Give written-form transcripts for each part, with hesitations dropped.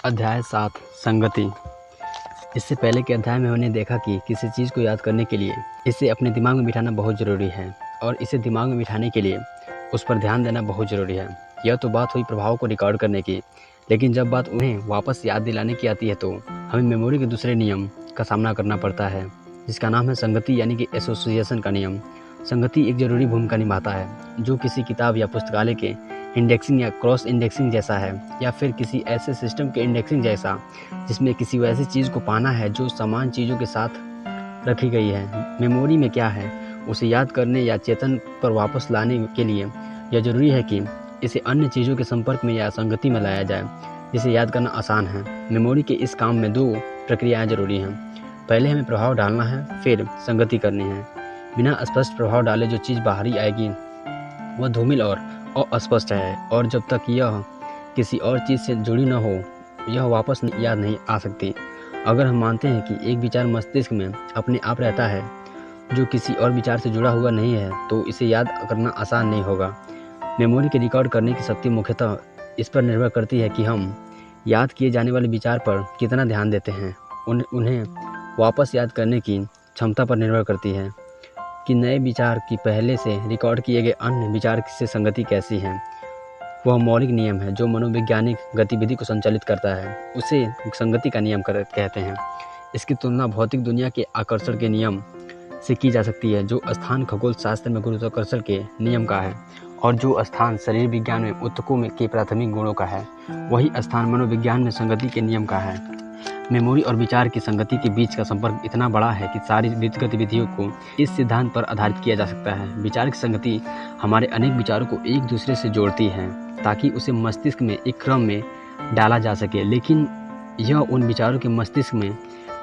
अध्याय 7 संगति। इससे पहले के अध्याय में हमने देखा कि किसी चीज़ को याद करने के लिए इसे अपने दिमाग में बिठाना बहुत ज़रूरी है और इसे दिमाग में बिठाने के लिए उस पर ध्यान देना बहुत ज़रूरी है। यह तो बात हुई प्रभाव को रिकॉर्ड करने की, लेकिन जब बात उन्हें वापस याद दिलाने की आती है तो हमें मेमोरी के दूसरे नियम का सामना करना पड़ता है, जिसका नाम है संगति यानी कि एसोसिएशन का नियम। संगति एक ज़रूरी भूमिका निभाता है, जो किसी किताब या पुस्तकालय के इंडेक्सिंग या क्रॉस इंडेक्सिंग जैसा है, या फिर किसी ऐसे सिस्टम के इंडेक्सिंग जैसा जिसमें किसी वैसी चीज़ को पाना है जो समान चीज़ों के साथ रखी गई है। मेमोरी में क्या है उसे याद करने या चेतन पर वापस लाने के लिए यह ज़रूरी है कि इसे अन्य चीज़ों के संपर्क में या संगति में लाया जाए, जिसे याद करना आसान है। मेमोरी के इस काम में दो प्रक्रियाएँ ज़रूरी हैं। पहले हमें प्रभाव डालना है, फिर संगति करनी है। बिना स्पष्ट प्रभाव डाले जो चीज़ बाहरी आएगी वह धूमिल और अस्पष्ट है, और जब तक यह किसी और चीज़ से जुड़ी न हो यह वापस याद नहीं आ सकती। अगर हम मानते हैं कि एक विचार मस्तिष्क में अपने आप रहता है जो किसी और विचार से जुड़ा हुआ नहीं है, तो इसे याद करना आसान नहीं होगा। मेमोरी के रिकॉर्ड करने की शक्ति मुख्यतः इस पर निर्भर करती है कि हम याद किए जाने वाले विचार पर कितना ध्यान देते हैं। उन्हें वापस याद करने की क्षमता पर निर्भर करती है कि नए विचार की पहले से रिकॉर्ड किए गए अन्य विचार से संगति कैसी है। वह मौलिक नियम है जो मनोवैज्ञानिक गतिविधि को संचालित करता है, उसे संगति का नियम कहते हैं। इसकी तुलना भौतिक दुनिया के आकर्षण के नियम से की जा सकती है, जो स्थान खगोल शास्त्र में गुरुत्वाकर्षण के नियम का है, और जो स्थान शरीर विज्ञान में ऊतकों के प्राथमिक गुणों का है, वही स्थान मनोविज्ञान में संगति के नियम का है। मेमोरी और विचार की संगति के बीच का संपर्क इतना बड़ा है कि सारी गतिविधियों को इस सिद्धांत पर आधारित किया जा सकता है। विचार की संगति हमारे अनेक विचारों को एक दूसरे से जोड़ती है ताकि उसे मस्तिष्क में एक क्रम में डाला जा सके, लेकिन यह उन विचारों के मस्तिष्क में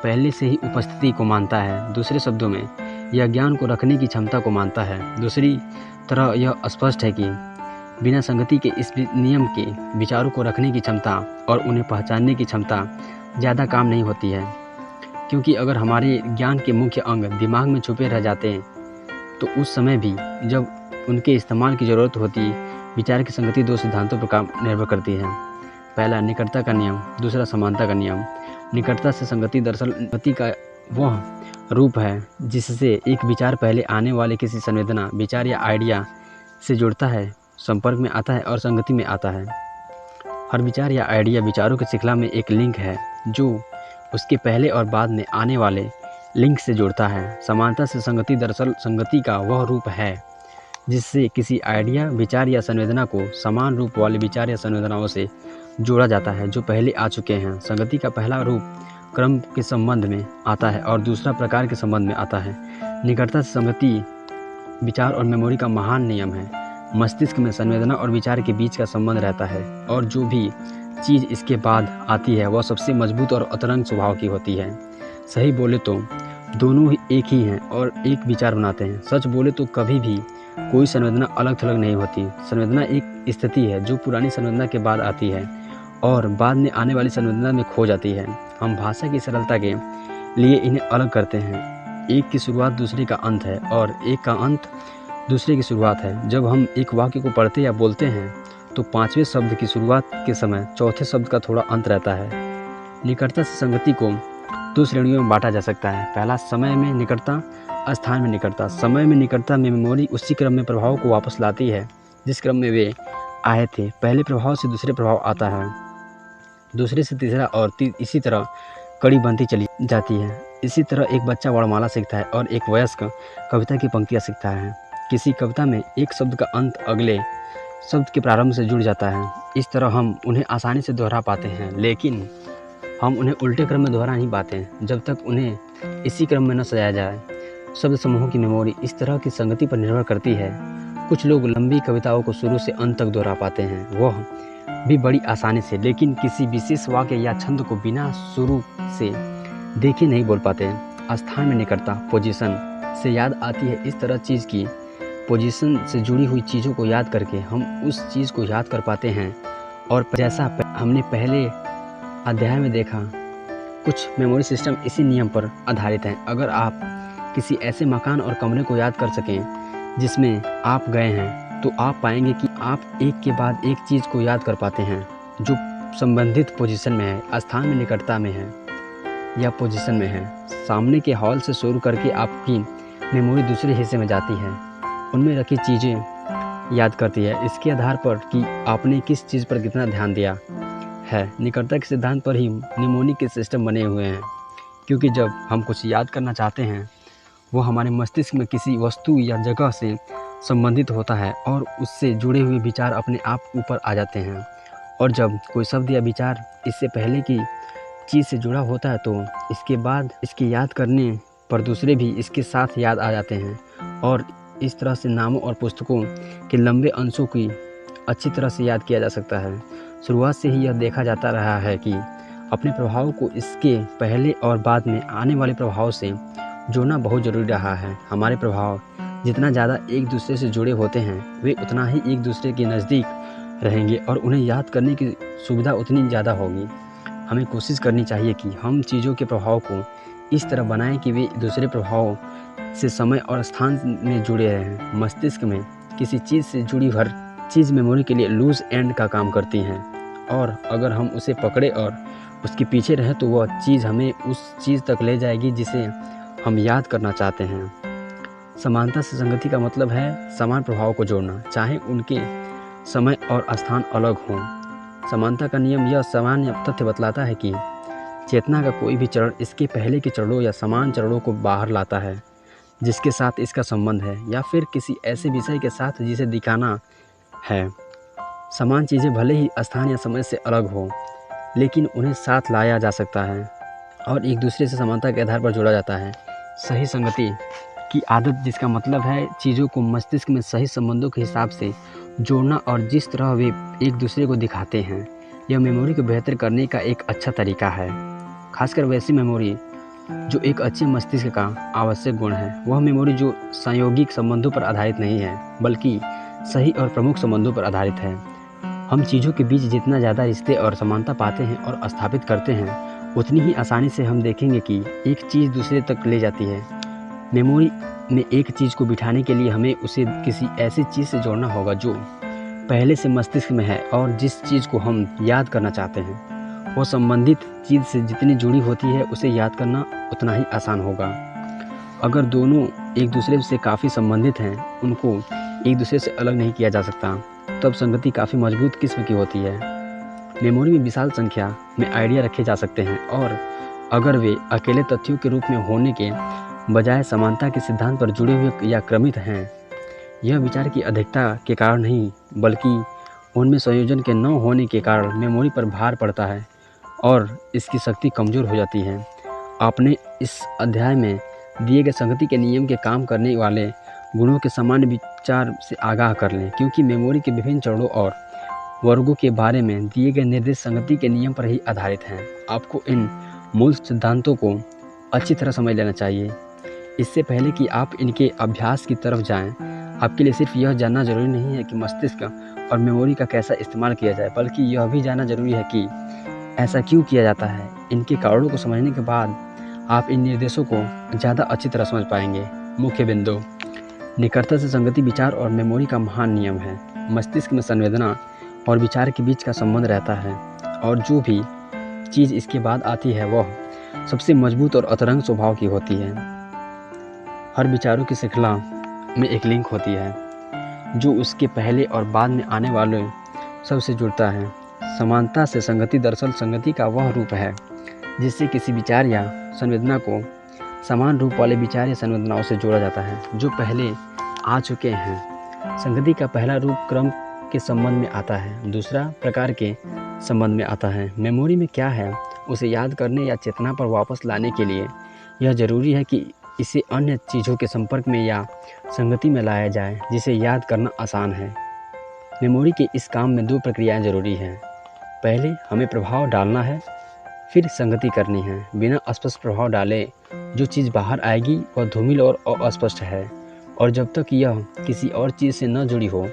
पहले से ही उपस्थिति को मानता है। दूसरे शब्दों में, यह ज्ञान को रखने की क्षमता को मानता है। दूसरी तरह यह स्पष्ट है कि बिना संगति के इस नियम के विचारों को रखने की क्षमता और उन्हें पहचानने की क्षमता ज़्यादा काम नहीं होती है, क्योंकि अगर हमारे ज्ञान के मुख्य अंग दिमाग में छुपे रह जाते हैं तो उस समय भी जब उनके इस्तेमाल की ज़रूरत होती, विचार की संगति दो सिद्धांतों पर निर्भर करती है। पहला निकटता का नियम, दूसरा समानता का नियम। निकटता से संगति दरअसल संगति का वह रूप है जिससे एक विचार पहले आने वाले किसी संवेदना, विचार या आइडिया से जुड़ता है, संपर्क में आता है और संगति में आता है। हर विचार या आइडिया विचारों की श्रृंखला में एक लिंक है जो उसके पहले और बाद में आने वाले लिंक से जुड़ता है। समानता से संगति दरअसल संगति का वह रूप है जिससे किसी आइडिया, विचार या संवेदना को समान रूप वाले विचार या संवेदनाओं से जोड़ा जाता है जो पहले आ चुके हैं। संगति का पहला रूप क्रम के संबंध में आता है और दूसरा प्रकार के संबंध में आता है। निकटता से संगति विचार और मेमोरी का महान नियम है। मस्तिष्क में संवेदना और विचार के बीच का संबंध रहता है, और जो भी चीज़ इसके बाद आती है वह सबसे मजबूत और अतरंग स्वभाव की होती है। सही बोले तो दोनों ही एक ही हैं और एक विचार बनाते हैं। सच बोले तो कभी भी कोई संवेदना अलग थलग नहीं होती। संवेदना एक स्थिति है जो पुरानी संवेदना के बाद आती है और बाद में आने वाली संवेदना में खो जाती है। हम भाषा की सरलता के लिए इन्हें अलग करते हैं। एक की शुरुआत दूसरे का अंत है और एक का अंत दूसरे की शुरुआत है। जब हम एक वाक्य को पढ़ते या बोलते हैं तो पांचवें शब्द की शुरुआत के समय चौथे शब्द का थोड़ा अंत रहता है। निकटता से संगति को दो श्रेणियों में बांटा जा सकता है। पहला, समय में निकटता, स्थान में निकटता। समय में निकटता में मेमोरी उसी क्रम में प्रभाव को वापस लाती है जिस क्रम में वे आए थे। पहले प्रभाव से दूसरे प्रभाव आता है, दूसरे से तीसरा, और इसी तरह कड़ी बनती चली जाती है। इसी तरह एक बच्चा वर्णमाला सीखता है और एक वयस्क कविता की पंक्तियाँ सीखता है। किसी कविता में एक शब्द का अंत अगले शब्द के प्रारंभ से जुड़ जाता है। इस तरह हम उन्हें आसानी से दोहरा पाते हैं, लेकिन हम उन्हें उल्टे क्रम में दोहरा नहीं पाते जब तक उन्हें इसी क्रम में न सजाया जाए। शब्द समूहों की मेमोरी इस तरह की संगति पर निर्भर करती है। कुछ लोग लंबी कविताओं को शुरू से अंत तक दोहरा पाते हैं, वह भी बड़ी आसानी से, लेकिन किसी विशेष वाक्य या छंद को बिना शुरू से देखे नहीं बोल पाते। स्थान में निकटता पोजीशन से याद आती है। इस तरह चीज़ की पोजीशन से जुड़ी हुई चीज़ों को याद करके हम उस चीज़ को याद कर पाते हैं। और जैसा हमने पहले अध्याय में देखा, कुछ मेमोरी सिस्टम इसी नियम पर आधारित हैं। अगर आप किसी ऐसे मकान और कमरे को याद कर सकें जिसमें आप गए हैं तो आप पाएंगे कि आप एक के बाद एक चीज़ को याद कर पाते हैं जो संबंधित पोजीशन में है, स्थान में निकटता में है या पोजीशन में है। सामने के हॉल से शुरू करके आपकी मेमोरी दूसरे हिस्से में जाती है, उनमें रखी चीज़ें याद करती है, इसके आधार पर कि आपने किस चीज़ पर कितना ध्यान दिया है। निकटता के सिद्धांत पर ही निमोनिक के सिस्टम बने हुए हैं, क्योंकि जब हम कुछ याद करना चाहते हैं वो हमारे मस्तिष्क में किसी वस्तु या जगह से संबंधित होता है और उससे जुड़े हुए विचार अपने आप ऊपर आ जाते हैं। और जब कोई शब्द या विचार इससे पहले की चीज़ से जुड़ा होता है तो इसके बाद इसके याद करने पर दूसरे भी इसके साथ याद आ जाते हैं, और इस तरह से नामों और पुस्तकों के लंबे अंशों की अच्छी तरह से याद किया जा सकता है। शुरुआत से ही यह देखा जाता रहा है कि अपने प्रभाव को इसके पहले और बाद में आने वाले प्रभाव से जोड़ना बहुत ज़रूरी रहा है। हमारे प्रभाव जितना ज़्यादा एक दूसरे से जुड़े होते हैं वे उतना ही एक दूसरे के नज़दीक रहेंगे और उन्हें याद करने की सुविधा उतनी ज़्यादा होगी। हमें कोशिश करनी चाहिए कि हम चीज़ों के प्रभाव को इस तरह बनाएं कि वे दूसरे प्रभाव से समय और स्थान में जुड़े रहें। मस्तिष्क में किसी चीज़ से जुड़ी हर चीज़ मेमोरी के लिए लूज एंड का काम करती हैं, और अगर हम उसे पकड़े और उसके पीछे रहें तो वह चीज़ हमें उस चीज़ तक ले जाएगी जिसे हम याद करना चाहते हैं। समानता से संगति का मतलब है समान प्रभाव को जोड़ना, चाहे उनके समय और स्थान अलग हों। समानता का नियम यह सामान्य तथ्य बतलाता है कि चेतना का कोई भी चरण इसके पहले के चरणों या समान चरणों को बाहर लाता है जिसके साथ इसका संबंध है, या फिर किसी ऐसे विषय के साथ जिसे दिखाना है। समान चीज़ें भले ही स्थान या समय से अलग हो, लेकिन उन्हें साथ लाया जा सकता है और एक दूसरे से समानता के आधार पर जोड़ा जाता है। सही संगति की आदत, जिसका मतलब है चीज़ों को मस्तिष्क में सही संबंधों के हिसाब से जोड़ना और जिस तरह वे एक दूसरे को दिखाते हैं, यह मेमोरी को बेहतर करने का एक अच्छा तरीका है। खासकर वैसी मेमोरी जो एक अच्छे मस्तिष्क का आवश्यक गुण है। वह मेमोरी जो संयोगिक संबंधों पर आधारित नहीं है बल्कि सही और प्रमुख संबंधों पर आधारित है। हम चीज़ों के बीच जितना ज़्यादा रिश्ते और समानता पाते हैं और स्थापित करते हैं, उतनी ही आसानी से हम देखेंगे कि एक चीज़ दूसरे तक ले जाती है। मेमोरी में एक चीज़ को बिठाने के लिए हमें उसे किसी ऐसी चीज़ से जोड़ना होगा जो पहले से मस्तिष्क में है, और जिस चीज़ को हम याद करना चाहते हैं वो संबंधित चीज़ से जितनी जुड़ी होती है उसे याद करना उतना ही आसान होगा। अगर दोनों एक दूसरे से काफ़ी संबंधित हैं, उनको एक दूसरे से अलग नहीं किया जा सकता, तब संगति काफ़ी मजबूत किस्म की होती है। मेमोरी में विशाल संख्या में आइडिया रखे जा सकते हैं, और अगर वे अकेले तथ्यों के रूप में होने के बजाय समानता के सिद्धांत पर जुड़े हुए या क्रमित हैं, यह विचार की अधिकता के कारण नहीं बल्कि उनमें संयोजन के न होने के कारण मेमोरी पर भार पड़ता है और इसकी शक्ति कमज़ोर हो जाती है। आपने इस अध्याय में दिए गए संगति के नियम के काम करने वाले गुणों के सामान्य विचार से आगाह कर लें, क्योंकि मेमोरी के विभिन्न चरणों और वर्गों के बारे में दिए गए निर्देश संगति के नियम पर ही आधारित हैं। आपको इन मूल सिद्धांतों को अच्छी तरह समझ लेना चाहिए। इससे पहले कि आप इनके अभ्यास की तरफ जाएं, आपके लिए सिर्फ यह जानना जरूरी नहीं है कि मस्तिष्क और मेमोरी का कैसा इस्तेमाल किया जाए, बल्कि यह भी जानना जरूरी है कि ऐसा क्यों किया जाता है। इनके कारणों को समझने के बाद आप इन निर्देशों को ज़्यादा अच्छी तरह समझ पाएंगे। मुख्य बिंदु: निकटता से संगति विचार और मेमोरी का महान नियम है। मस्तिष्क में संवेदना और विचार के बीच का संबंध रहता है, और जो भी चीज़ इसके बाद आती है वह सबसे मजबूत और अतरंग स्वभाव की होती है। हर विचारों की श्रृंखला में एक लिंक होती है जो उसके पहले और बाद में आने वाले सबसे जुड़ता है। समानता से संगति दरअसल संगति का वह रूप है जिससे किसी विचार या संवेदना को समान रूप वाले विचार या संवेदनाओं से जोड़ा जाता है जो पहले आ चुके हैं। संगति का पहला रूप क्रम के संबंध में आता है, दूसरा प्रकार के संबंध में आता है। मेमोरी में क्या है उसे याद करने या चेतना पर वापस लाने के लिए यह जरूरी है कि इसे अन्य चीज़ों के संपर्क में या संगति में लाया जाए जिसे याद करना आसान है। मेमोरी के इस काम में दो प्रक्रियाएं जरूरी हैं। पहले हमें प्रभाव डालना है, फिर संगति करनी है। बिना अस्पष्ट प्रभाव डाले जो चीज़ बाहर आएगी वह धूमिल और अस्पष्ट है, और जब तक यह किसी और चीज़ से न जुड़ी हो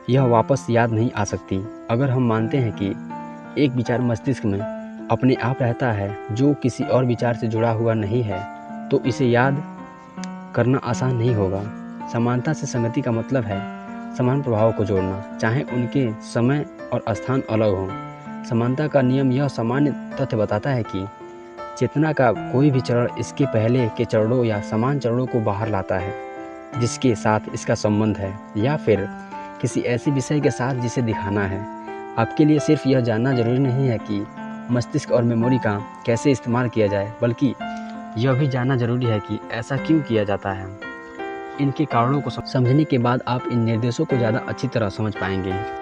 यह वापस याद नहीं आ सकती। अगर हम मानते हैं कि एक विचार मस्तिष्क में अपने आप रहता है जो किसी और विचार से जुड़ा हुआ नहीं है, तो इसे याद करना आसान नहीं होगा। समानता से संगति का मतलब है समान प्रभाव को जोड़ना, चाहे उनके समय और स्थान अलग हों। समानता का नियम यह सामान्य तथ्य बताता है कि चेतना का कोई भी चरण इसके पहले के चरणों या समान चरणों को बाहर लाता है जिसके साथ इसका संबंध है, या फिर किसी ऐसे विषय के साथ जिसे दिखाना है। आपके लिए सिर्फ यह जानना जरूरी नहीं है कि मस्तिष्क और मेमोरी का कैसे इस्तेमाल किया जाए, बल्कि यह भी जानना जरूरी है कि ऐसा क्यों किया जाता है। इनके कारणों को समझने के बाद आप इन निर्देशों को ज़्यादा अच्छी तरह समझ पाएंगे।